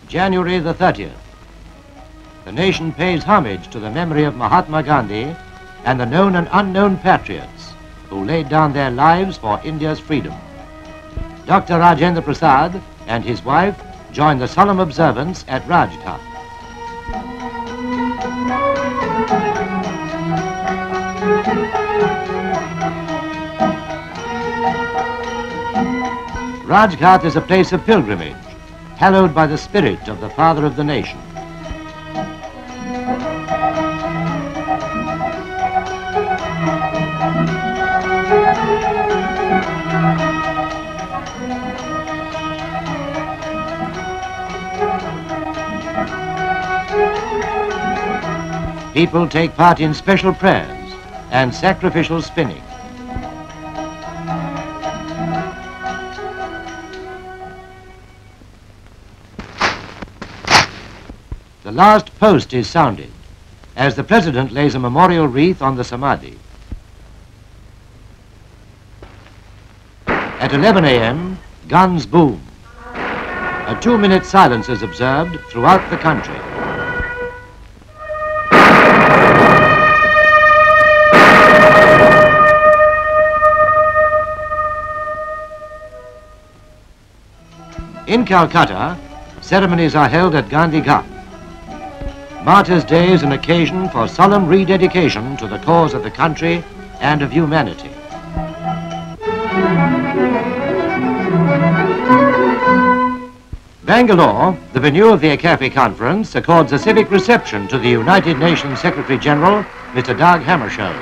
January the 30th. The nation pays homage to the memory of Mahatma Gandhi and the known and unknown patriots who laid down their lives for India's freedom. Dr. Rajendra Prasad and his wife join the solemn observance at Rajghat. Rajghat is a place of pilgrimage, hallowed by the spirit of the father of the nation. People take part in special prayers and sacrificial spinning. The last post is sounded as the President lays a memorial wreath on the Samadhi. At 11 a.m., guns boom. A 2-minute silence is observed throughout the country. In Calcutta, ceremonies are held at Gandhi Ghat. Martyrs' Day is an occasion for solemn rededication to the cause of the country and of humanity. Bangalore, the venue of the ECAFE conference, accords a civic reception to the United Nations Secretary General, Mr. Dag Hammarskjöld.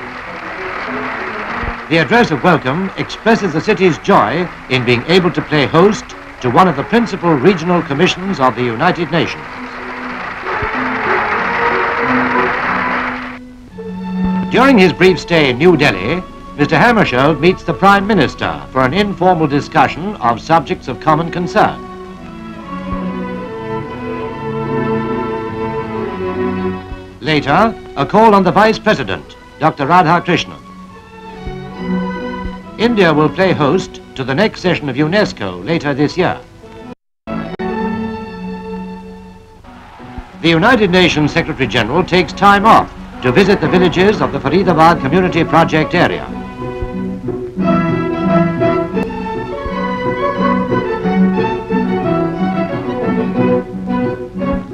The address of welcome expresses the city's joy in being able to play host to one of the principal regional commissions of the United Nations. During his brief stay in New Delhi, Mr. Hammarskjöld meets the Prime Minister for an informal discussion of subjects of common concern. Later, a call on the Vice President, Dr. Radhakrishnan. India will play host to the next session of UNESCO later this year. The United Nations Secretary General takes time off to visit the villages of the Faridabad Community Project area.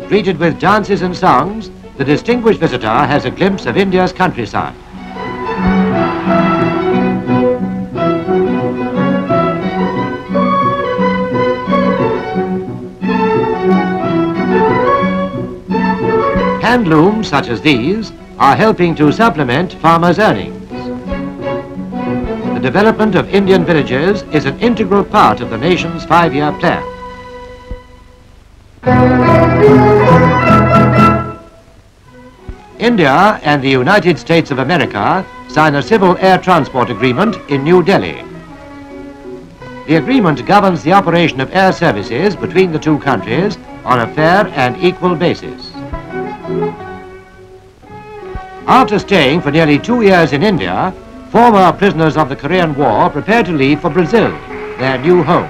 Greeted with dances and songs, the distinguished visitor has a glimpse of India's countryside. Handlooms such as these are helping to supplement farmers' earnings. The development of Indian villages is an integral part of the nation's 5-year plan. India and the United States of America sign a civil air transport agreement in New Delhi. The agreement governs the operation of air services between the two countries on a fair and equal basis. After staying for nearly 2 years in India, former prisoners of the Korean War prepare to leave for Brazil, their new home.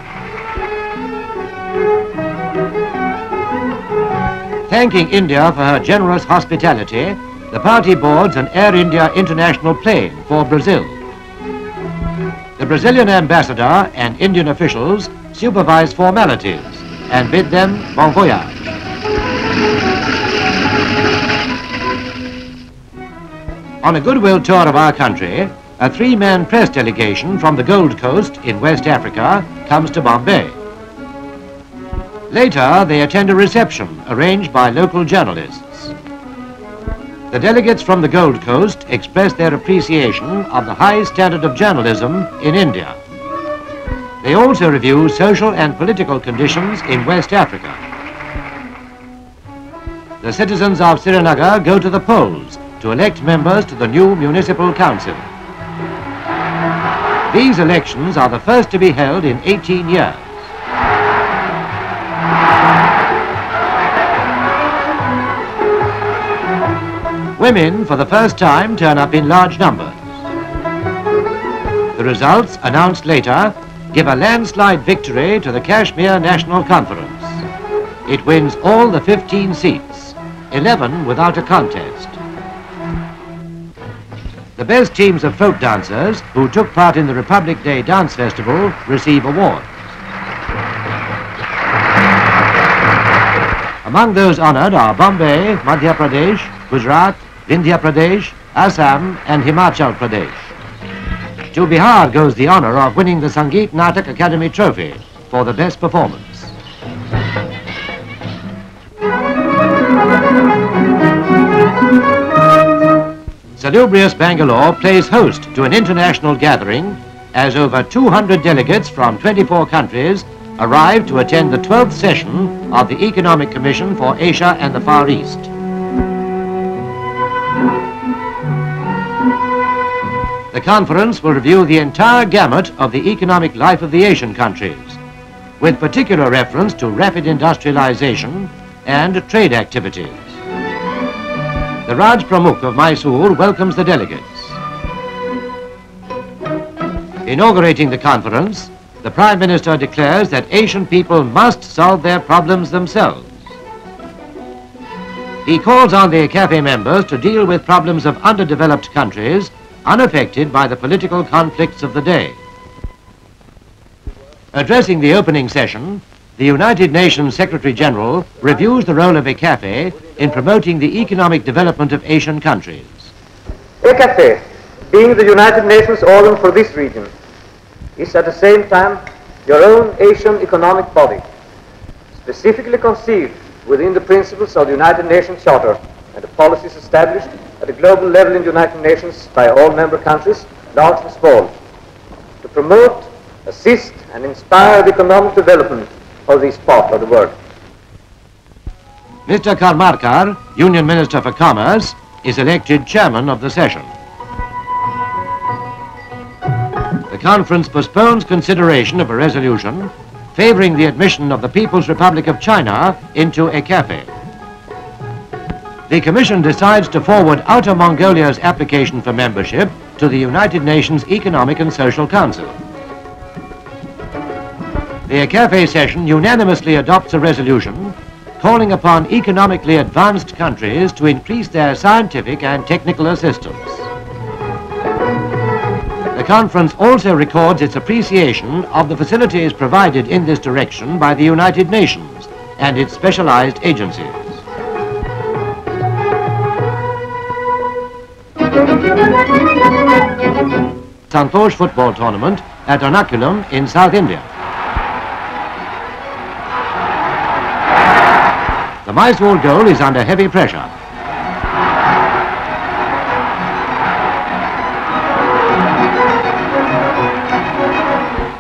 Thanking India for her generous hospitality, the party boards an Air India International plane for Brazil. The Brazilian ambassador and Indian officials supervise formalities and bid them bon voyage. On a goodwill tour of our country, a 3-man press delegation from the Gold Coast in West Africa comes to Bombay. Later, they attend a reception arranged by local journalists. The delegates from the Gold Coast express their appreciation of the high standard of journalism in India. They also review social and political conditions in West Africa. The citizens of Srinagar go to the polls to elect members to the new municipal council. These elections are the first to be held in 18 years. Women, for the first time, turn up in large numbers. The results, announced later, give a landslide victory to the Kashmir National Conference. it wins all the 15 seats, 11 without a contest. The best teams of folk dancers who took part in the Republic Day Dance Festival receive awards. Among those honoured are Bombay, Madhya Pradesh, Gujarat, Vindhya Pradesh, Assam and Himachal Pradesh. To Bihar goes the honour of winning the Sangeet Natak Academy Trophy for the best performance. Salubrious Bangalore plays host to an international gathering as over 200 delegates from 24 countries arrive to attend the 12th session of the Economic Commission for Asia and the Far East. The conference will review the entire gamut of the economic life of the Asian countries, with particular reference to rapid industrialization and trade activities. The Raj Pramukh of Mysore welcomes the delegates. Inaugurating the conference, the Prime Minister declares that Asian people must solve their problems themselves. He calls on the ECAFE members to deal with problems of underdeveloped countries unaffected by the political conflicts of the day. Addressing the opening session, the United Nations Secretary General reviews the role of ECAFE in promoting the economic development of Asian countries. ECAFE, being the United Nations organ for this region, is at the same time your own Asian economic body, specifically conceived within the principles of the United Nations Charter and the policies established at the global level in the United Nations by all member countries, large and small, to promote, assist and inspire the economic development of this part of the world. Mr. Karmarkar, Union Minister for Commerce, is elected chairman of the session. The conference postpones consideration of a resolution favouring the admission of the People's Republic of China into ECAFE. The Commission decides to forward Outer Mongolia's application for membership to the United Nations Economic and Social Council. The ECAFE session unanimously adopts a resolution calling upon economically advanced countries to increase their scientific and technical assistance. The conference also records its appreciation of the facilities provided in this direction by the United Nations and its specialized agencies. Santosh football tournament at Ernakulam in South India. The Mysore goal is under heavy pressure.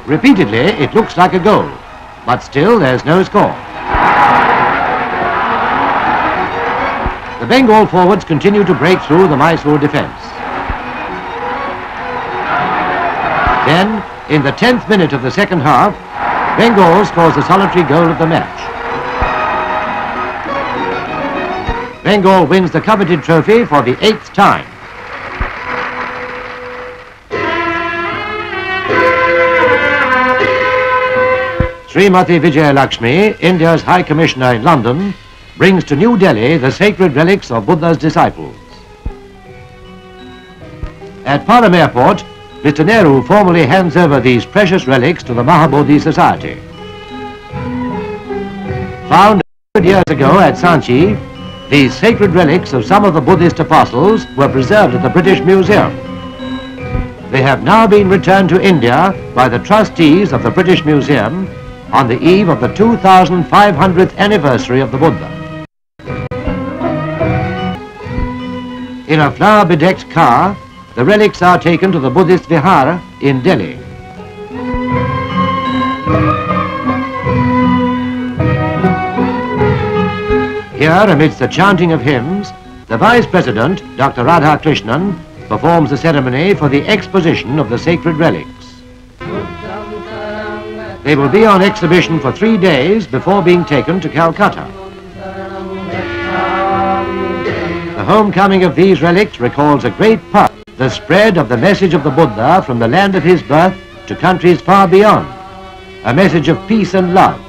Repeatedly, it looks like a goal, but still there's no score. The Bengal forwards continue to break through the Mysore defence. Then, in the 10th minute of the second half, Bengal scores the solitary goal of the match. Bengal wins the coveted trophy for the 8th time. Srimati Vijaya Lakshmi, India's High Commissioner in London, brings to New Delhi the sacred relics of Buddha's disciples. At Param Airport, Mr. Nehru formally hands over these precious relics to the Mahabodhi Society. Found 100 years ago at Sanchi, these sacred relics of some of the Buddhist apostles were preserved at the British Museum. They have now been returned to India by the trustees of the British Museum on the eve of the 2500th anniversary of the Buddha. In a flower-bedecked car, the relics are taken to the Buddhist Vihara in Delhi. Here, amidst the chanting of hymns, the Vice President, Dr. Radha Krishnan, performs the ceremony for the exposition of the sacred relics. They will be on exhibition for 3 days before being taken to Calcutta. The homecoming of these relics recalls a great part, the spread of the message of the Buddha from the land of his birth to countries far beyond, a message of peace and love.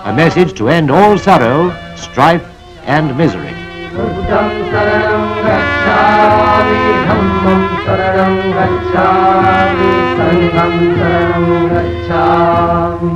a message to end all sorrow, strife and misery. Buddham saranam gacchami, dhammam saranam gacchami, sangham saranam gacchami.